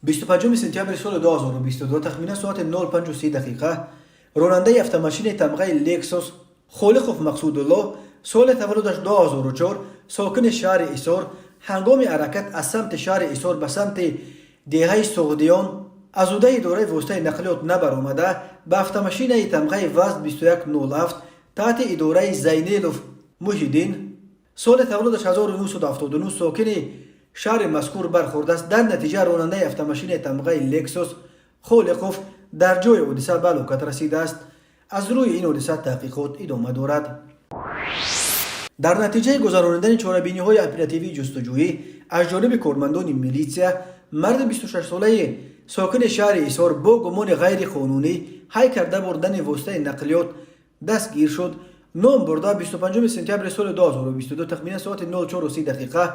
25 سپتامبر سال 2022 تخمینا ساعت 0:53 دقیقه راننده автомашین تمغه لکسوس خالقوف مقصودالله سال تولدش 2004 ساکن شهر ایسار هنگام حرکت از سمت شهر ایسار به سمت دهه سعودیان از عهده اداره واسطه نقلیات نبرآمده به автомашین تمغه وزن 2107 تحت اداره زینالوف محیدین سال تولدش 1979 ساکن شهر مذکور برخورده است. در نتیجه راننده автомашین تمغه لکسوس خالقوف در جای حادثه به هلاکت رسیده است. از روی این حادثه تحقیقات ادامه دارد. در نتیجه گذراندن چاره‌بینی های اپراتیوی جستجویی از جانب کارمندان میلیسیا مرد 26 ساله ساکن شهر ایسار با گمان غیر قانونی هی کرده بردن واسطه نقلیات دستگیر شد. نام برده 25 سپتامبر سال 2022 تخمین ساعت 04:30 دقیقه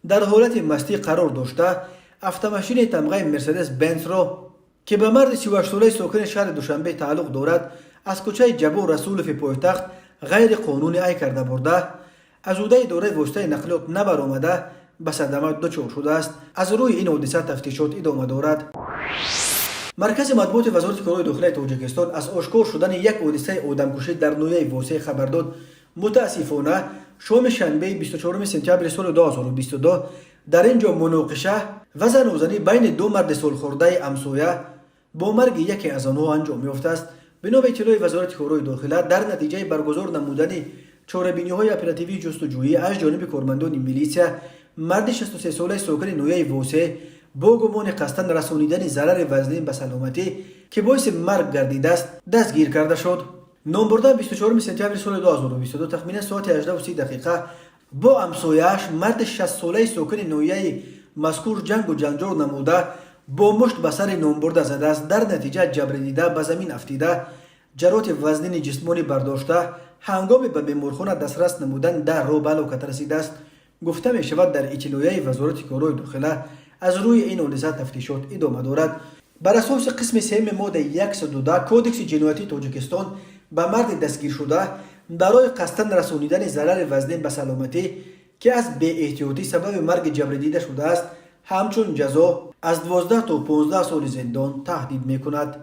در حالت مستی قرار داشته автомашین تمغه مرسدس بنز را که به مرد 38 ساله ساکن شهر دوشنبه تعلق دارد از کوچه جبور رسولوف پایتخت غیر قانونی ای کرده برده از عهده اداره واسطه نقلیات نبرآمده به صدمه دچار شده است. از روی این حادثه تفتیشات ادامه دارد. مرکز مطبوعات وزارت کارهای داخلی تاجیکستان از آشکار شدن یک حادثه آدمکشی در نویه واصع خبر داد. متاسفانه شام شنبه 24 سپتامبر سال 2022 در اینجا مناقشه و زنوزنی بین دو مرد سالخورده همسایه با مرگ یکی از آنها انجام یافته است. بنا به اطلاع وزارت کارهای داخلی در نتیجه برگزار نمودن چاره‌بینی‌های اپراتیوی جستجویی از جانب کارمندان میلیسیا مرد 63 ساله ساکن نویه واصع با گمان قصداً رسانیدن ضرر وزنین به سلامتی که باعث مرگ گردیده است دستگیر کرده شد. نام برده 24 سپتامبر سال 2022 تخمین ساعت 18:30 دقیقه با همسایه‌اش مرد 60 ساله ساکن نویه مذکور جنگ و جنجال نموده با مشت به سر نام برده زده است. در نتیجه جبر دیده به زمین افتیده جراحات وزنین جسمانی برداشته هنگام به بیمارخانه دسترس نمودن در راه به هلاکت رسیده است. گفته می شود در اطلاعیه وزارت کارهای داخلی از روی این حادثه تفتیشات ادامه دارد. بر اساس قسم 3 ماده 112 کودکس جنایتی تاجیکستان به مرد دستگیر شده برای قصداً رسانیدن ضرر وزنین به سلامتی که از بی احتیاطی سبب مرگ جبر دیده شده است همچون جزا از 12 تا 15 سال زندان تهدید می کند.